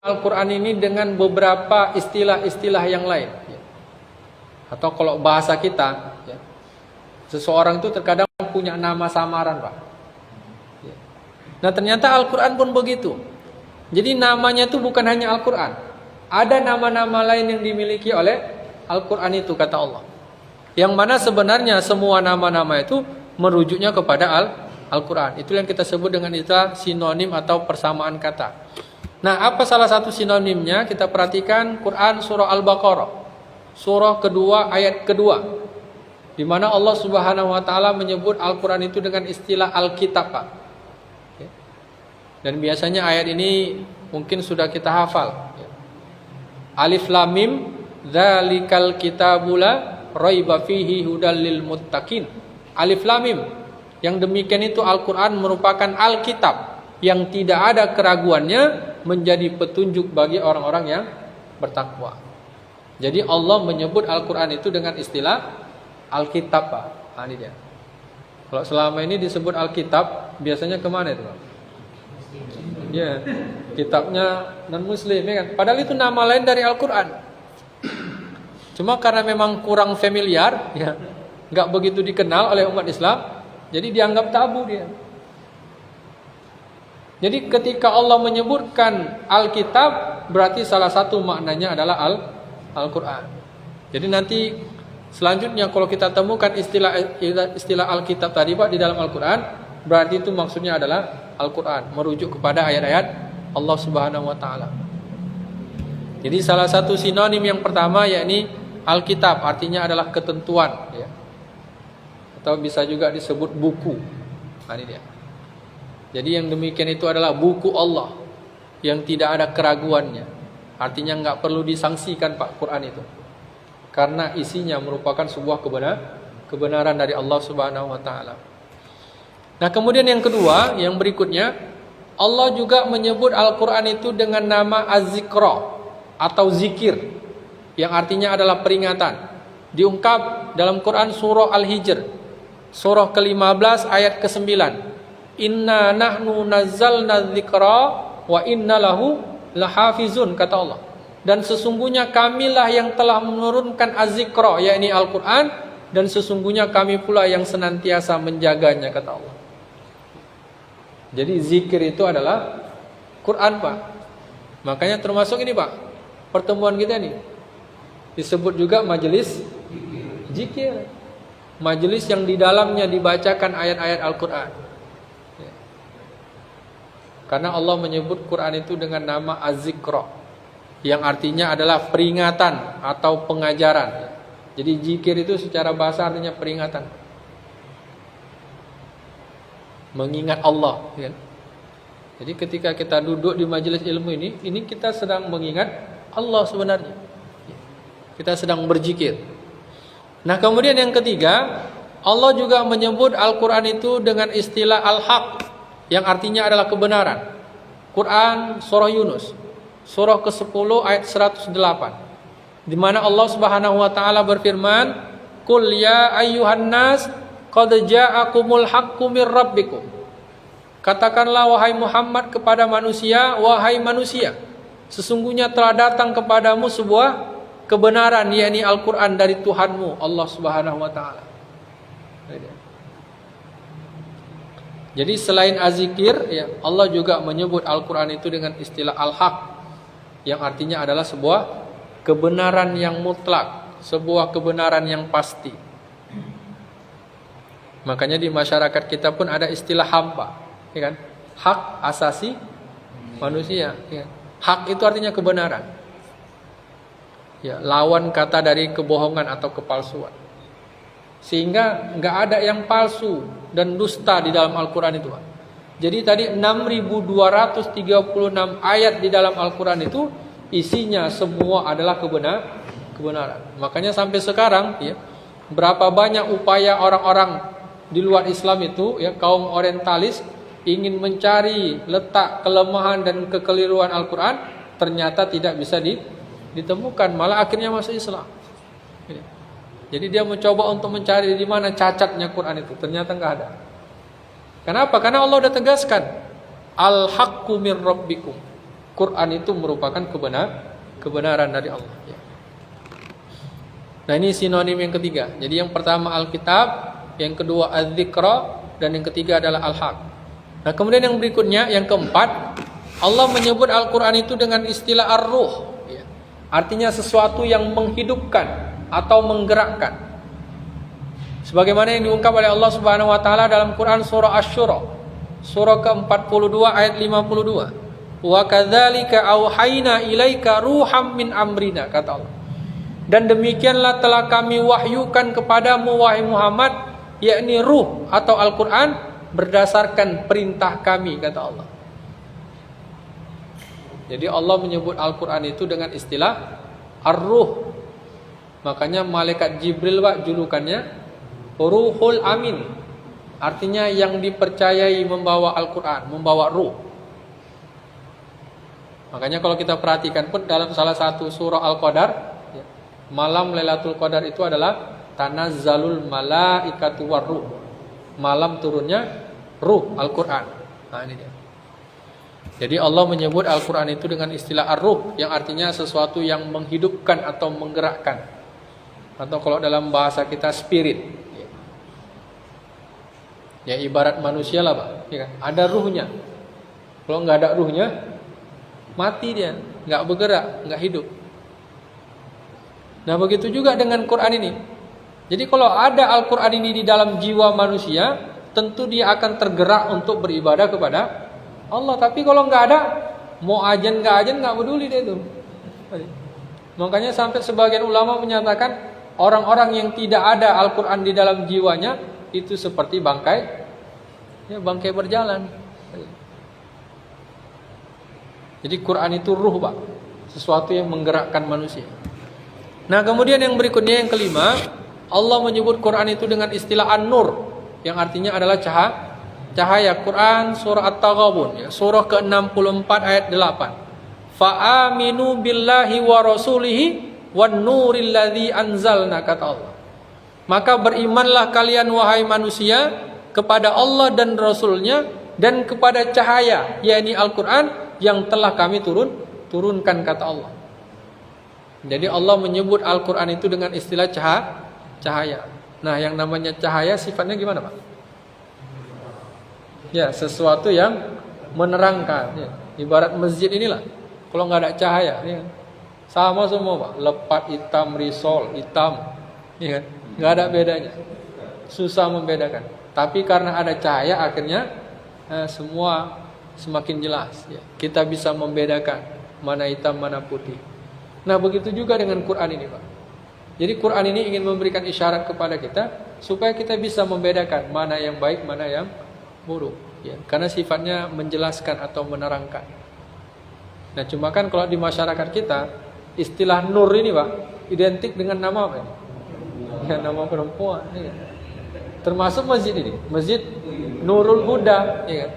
Al-Quran ini dengan beberapa istilah-istilah yang lain. Atau kalau bahasa kita, seseorang itu terkadang punya nama samaran, Pak. Nah ternyata Al-Quran pun begitu. Jadi namanya itu bukan hanya Al-Quran. Ada nama-nama lain yang dimiliki oleh Al-Quran itu, kata Allah. Yang mana sebenarnya semua nama-nama itu merujuknya kepada Al-Quran. Itu yang kita sebut dengan istilah sinonim atau persamaan kata. Nah, apa salah satu sinonimnya? Kita perhatikan Quran surah Al-Baqarah, surah kedua ayat kedua, di mana Allah Subhanahu wa taala menyebut Al-Quran itu dengan istilah Al-Kitab, Pak. Dan biasanya ayat ini mungkin sudah kita hafal. Alif Lam Mim, dzalikal kitabula raiba fihi hudal lil muttaqin. Alif Lam Mim, yang demikian itu Al-Quran merupakan Al-Kitab yang tidak ada keraguannya, menjadi petunjuk bagi orang-orang yang bertakwa. Jadi Allah menyebut Al-Quran itu dengan istilah Alkitab, Pak. Nah, ini dia. Kalau selama ini disebut Alkitab, biasanya kemana itu, Pak? Ya, kitabnya non-muslim, ya kan? Padahal itu nama lain dari Al-Quran. Cuma karena memang kurang familiar, ya, nggak begitu dikenal oleh umat Islam, jadi dianggap tabu dia. Jadi ketika Allah menyebutkan Alkitab, berarti salah satu maknanya adalah Al-Quran. Jadi nanti selanjutnya kalau kita temukan istilah Alkitab tadi, Pak, di dalam Al-Quran, berarti itu maksudnya adalah Al-Quran, merujuk kepada ayat-ayat Allah Subhanahu wa taala. Jadi salah satu sinonim yang pertama yakni Alkitab, artinya adalah ketentuan, ya. Atau bisa juga disebut buku. Nah, ini dia. Jadi yang demikian itu adalah buku Allah yang tidak ada keraguannya. Artinya nggak perlu disangsikan, Pak, Quran itu. Karena isinya merupakan sebuah kebenaran dari Allah Subhanahu wa taala. Nah, kemudian yang kedua, yang berikutnya, Allah juga menyebut Al-Quran itu dengan nama Az-Zikra atau zikir, yang artinya adalah peringatan. Diungkap dalam Quran surah Al-Hijr, surah ke-15 ayat ke-9. Inna nahnu nazzalna dzikra wa inna lahu lahafizun, kata Allah. Dan sesungguhnya kamilah yang telah menurunkan Az-Zikra, yakni Al-Quran, dan sesungguhnya kami pula yang senantiasa menjaganya, kata Allah. Jadi zikir itu adalah Quran, Pak. Makanya termasuk ini, Pak, pertemuan kita nih disebut juga majelis zikir. Majelis yang di dalamnya dibacakan ayat-ayat Al-Quran. Karena Allah menyebut Quran itu dengan nama Az-Zikra, yang artinya adalah peringatan atau pengajaran. Jadi zikir itu secara bahasa artinya peringatan, mengingat Allah, kan? Jadi ketika kita duduk di majelis ilmu ini kita sedang mengingat Allah sebenarnya. Kita sedang berzikir. Nah, kemudian yang ketiga, Allah juga menyebut Al-Quran itu dengan istilah Al-Haq, yang artinya adalah kebenaran. Quran surah Yunus, surah ke-10 ayat 108, di mana Allah Subhanahu wa taala berfirman, "Qul ya ayyuhan nas qad ja'akumul haqqu mir rabbikum." Katakanlah wahai Muhammad kepada manusia, wahai manusia, sesungguhnya telah datang kepadamu sebuah kebenaran, yakni Al-Quran dari Tuhanmu Allah Subhanahu wa taala. Jadi selain Az-Zikir, ya, Allah juga menyebut Al-Quran itu dengan istilah Al-Haq, yang artinya adalah sebuah kebenaran yang mutlak, sebuah kebenaran yang pasti. Makanya di masyarakat kita pun ada istilah HAM, Pak, ya kan? Hak asasi manusia, ya. Hak itu artinya kebenaran, ya, lawan kata dari kebohongan atau kepalsuan. Sehingga nggak ada yang palsu dan dusta di dalam Al-Quran itu, Pak. Jadi tadi 6.236 ayat di dalam Al-Quran itu isinya semua adalah kebenaran. Makanya sampai sekarang, ya, berapa banyak upaya orang-orang di luar Islam itu, ya, kaum orientalis ingin mencari letak kelemahan dan kekeliruan Al-Quran, ternyata tidak bisa ditemukan, malah akhirnya masuk Islam. Jadi dia mencoba untuk mencari di mana cacatnya Quran itu, ternyata nggak ada. Kenapa? Karena Allah sudah tegaskan, Al-haqqu mir rabbikum. Quran itu merupakan kebenaran dari Allah. Ya. Nah ini sinonim yang ketiga. Jadi yang pertama Alkitab, yang kedua Az-Zikra, dan yang ketiga adalah Al-Haq. Nah kemudian yang berikutnya, yang keempat, Allah menyebut Al-Quran itu dengan istilah Ar-Ruh. Ya. Artinya sesuatu yang menghidupkan atau menggerakkan. Sebagaimana yang diungkap oleh Allah Subhanahu wa taala dalam Quran surah Asy-Syura, surah ke-42 ayat 52. Wa kadzalika auhayna ilaika ruham min amrina, kata Allah. Dan demikianlah telah kami wahyukan kepadamu wahai Muhammad, yakni ruh atau Al-Quran berdasarkan perintah kami, kata Allah. Jadi Allah menyebut Al-Quran itu dengan istilah Ar-Ruh. Makanya malaikat Jibril Pak julukannya Ruhul Amin. Artinya yang dipercayai membawa Al-Quran, membawa ruh. Makanya kalau kita perhatikan pun dalam salah satu surah Al-Qadar, malam Lailatul Qadar itu adalah tanazzalul malaikatu warruh. Malam turunnya ruh Al-Quran. Nah ini dia. Jadi Allah menyebut Al-Quran itu dengan istilah Ar-Ruh, yang artinya sesuatu yang menghidupkan atau menggerakkan. Atau kalau dalam bahasa kita spirit. Ya ibarat manusia lah Pak, ya kan? Ada ruhnya. Kalau nggak ada ruhnya, mati dia, nggak bergerak, nggak hidup. Nah begitu juga dengan Quran ini. Jadi kalau ada Al-Quran ini di dalam jiwa manusia, tentu dia akan tergerak untuk beribadah kepada Allah. Tapi kalau nggak ada, mau ajan nggak peduli dia itu. Makanya sampai sebagian ulama menyatakan orang-orang yang tidak ada Al-Quran di dalam jiwanya itu seperti bangkai, ya bangkai berjalan. Jadi Quran itu ruh Pak, sesuatu yang menggerakkan manusia. Nah kemudian yang berikutnya, yang kelima, Allah menyebut Quran itu dengan istilah An-Nur, yang artinya adalah cahaya. Quran surah At-Taghabun, ya, surah ke-64 ayat 8. Fa'aminu billahi wa rasulihi wan nuril ladzi anzalna, kata Allah. Maka berimanlah kalian wahai manusia kepada Allah dan Rasulnya dan kepada cahaya, yakni Al-Quran yang telah kami turunkan, kata Allah. Jadi Allah menyebut Al-Quran itu dengan istilah cahaya. Nah yang namanya cahaya sifatnya gimana Pak? Ya sesuatu yang menerangkan, ya. Ibarat masjid inilah, kalau nggak ada cahaya, ya. Sama semua Pak, lepat hitam, risol hitam, ya kan? Nggak ada bedanya, susah membedakan. Tapi karena ada cahaya akhirnya semua semakin jelas, ya. Kita bisa membedakan mana hitam mana putih. Nah begitu juga dengan Quran ini Pak. Jadi Quran ini ingin memberikan isyarat kepada kita supaya kita bisa membedakan mana yang baik, mana yang buruk, ya. Karena sifatnya menjelaskan atau menerangkan. Nah cuma kan kalau di masyarakat kita istilah nur ini Pak identik dengan nama apa ini? Ya, nama perempuan, ya. Termasuk masjid ini, Masjid Nurul Huda, ya kan?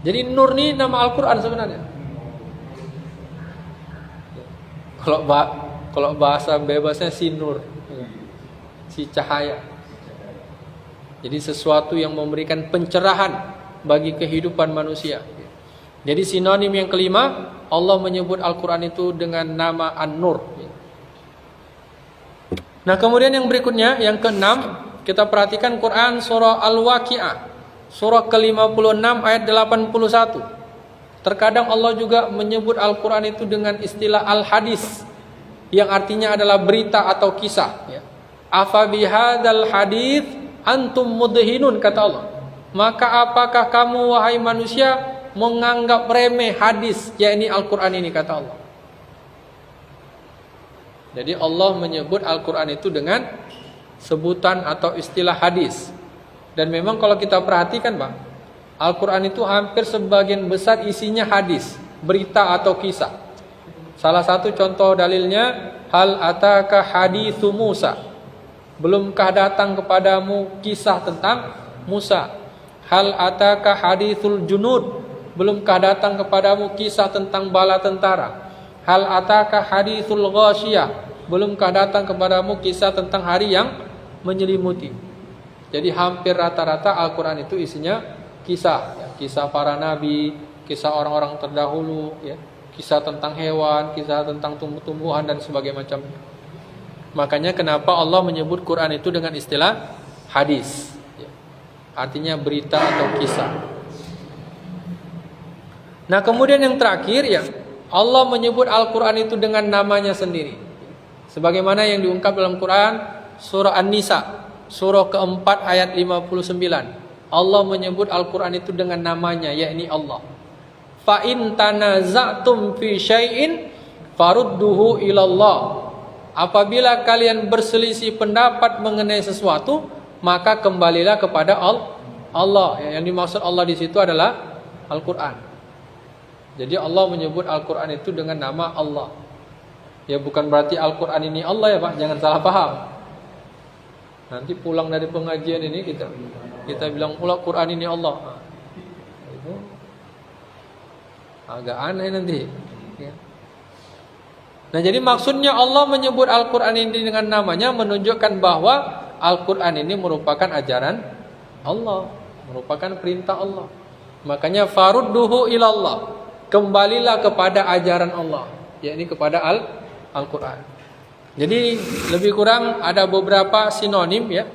Jadi nur ini nama Al-Quran sebenarnya. Kalau bahasa bebasnya si nur, ya. Si cahaya. Jadi sesuatu yang memberikan pencerahan bagi kehidupan manusia. Jadi sinonim yang kelima, Allah menyebut Al-Quran itu dengan nama An-Nur. Nah kemudian yang berikutnya, yang keenam, kita perhatikan Quran surah Al-Waqi'ah, surah ke-56 ayat 81. Terkadang Allah juga menyebut Al-Quran itu dengan istilah Al-Hadis, yang artinya adalah berita atau kisah, ya. Afa bihadzal hadits antum mudhinun, kata Allah. Maka apakah kamu wahai manusia menganggap remeh hadis, yakni Al-Quran ini, kata Allah. Jadi Allah menyebut Al-Quran itu dengan sebutan atau istilah hadis. Dan memang kalau kita perhatikan Pak, Al-Quran itu hampir sebagian besar isinya hadis, berita atau kisah. Salah satu contoh dalilnya, hal ataka hadithu Musa. Belumkah datang kepadamu kisah tentang Musa? Hal ataka hadithul junud. Belumkah datang kepadamu kisah tentang bala tentara? Hal ataka hadithul ghasyiyah. Belumkah datang kepadamu kisah tentang hari yang menyelimuti. Jadi hampir rata-rata Al-Quran itu isinya kisah, ya, kisah para nabi, kisah orang-orang terdahulu, ya, kisah tentang hewan, kisah tentang tumbuh-tumbuhan dan sebagainya macamnya. Makanya kenapa Allah menyebut Quran itu dengan istilah hadis, ya. Artinya berita atau kisah. Nah kemudian yang terakhir ya, Allah menyebut Al-Quran itu dengan namanya sendiri. Sebagaimana yang diungkap dalam Quran surah An-Nisa, surah keempat ayat 59. Allah menyebut Al-Quran itu dengan namanya, yakni Allah. Fa in tanaza'tum fi syai'in farudduhu ilallah. Apabila kalian berselisih pendapat mengenai sesuatu, maka kembalilah kepada Allah. Yang dimaksud Allah di situ adalah Al-Quran. Jadi Allah menyebut Al-Quran itu dengan nama Allah. Ya bukan berarti Al-Quran ini Allah ya Pak, jangan salah paham. Nanti pulang dari pengajian ini kita bilang pula Quran ini Allah. Nah, itu agak aneh nanti. Ya. Nah jadi maksudnya Allah menyebut Al-Quran ini dengan namanya menunjukkan bahwa Al-Quran ini merupakan ajaran Allah, merupakan perintah Allah. Makanya farudduhu ilallah, kembalilah kepada ajaran Allah, yakni kepada Al-Quran. Jadi lebih kurang ada beberapa sinonim ya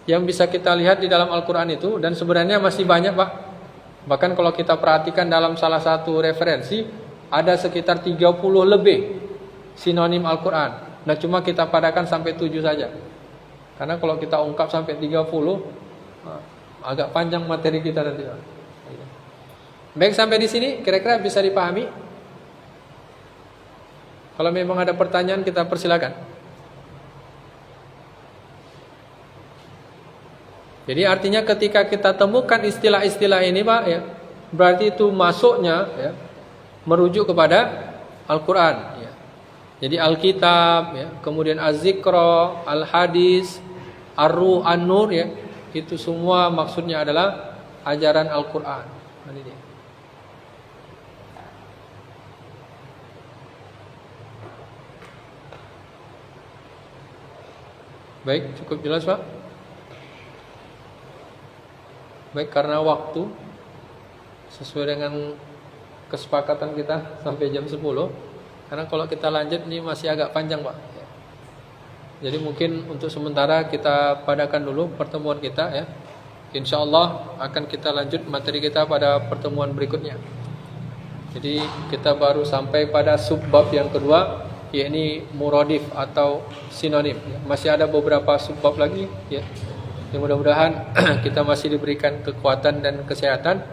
yang bisa kita lihat di dalam Al-Quran itu, dan sebenarnya masih banyak Pak. Bahkan kalau kita perhatikan dalam salah satu referensi ada sekitar 30 lebih sinonim Al-Quran. Nah cuma kita padakan sampai 7 saja. Karena kalau kita ungkap sampai 30 agak panjang materi kita nanti. Baik, sampai di sini kira-kira bisa dipahami? Kalau memang ada pertanyaan kita persilakan. Jadi artinya ketika kita temukan istilah-istilah ini Pak ya, berarti itu masuknya ya, merujuk kepada Al-Quran ya. Jadi Alkitab ya, kemudian Az-Zikra, Al-Hadis, Ar-Ruh, An-Nur ya, itu semua maksudnya adalah ajaran Al-Quran. Ini dia. Baik, cukup jelas Pak? Baik, karena waktu sesuai dengan kesepakatan kita sampai jam 10. Karena kalau kita lanjut ini masih agak panjang Pak. Jadi mungkin untuk sementara kita padakan dulu pertemuan kita ya. Insya Allah akan kita lanjut materi kita pada pertemuan berikutnya. Jadi kita baru sampai pada subbab yang kedua, yakni muradif atau sinonim. Masih ada beberapa subbab lagi ya. Yang mudah-mudahan kita masih diberikan kekuatan dan kesehatan,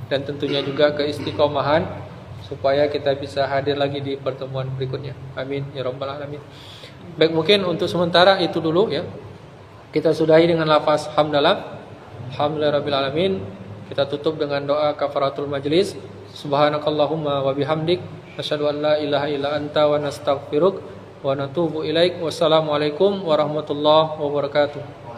dan tentunya juga keistiqomahan supaya kita bisa hadir lagi di pertemuan berikutnya. Amin ya rabbal alamin. Baik, mungkin untuk sementara itu dulu ya. Kita sudahi dengan lafaz hamdalah. Alhamdulillahirabbil alamin. Kita tutup dengan doa kafaratul majlis. Subhanakallahumma wa bihamdik, asyhadu an la ilaha illa anta wa nastaghfiruk wa natubu ilaik. Wassalamualaikum warahmatullahi wabarakatuh.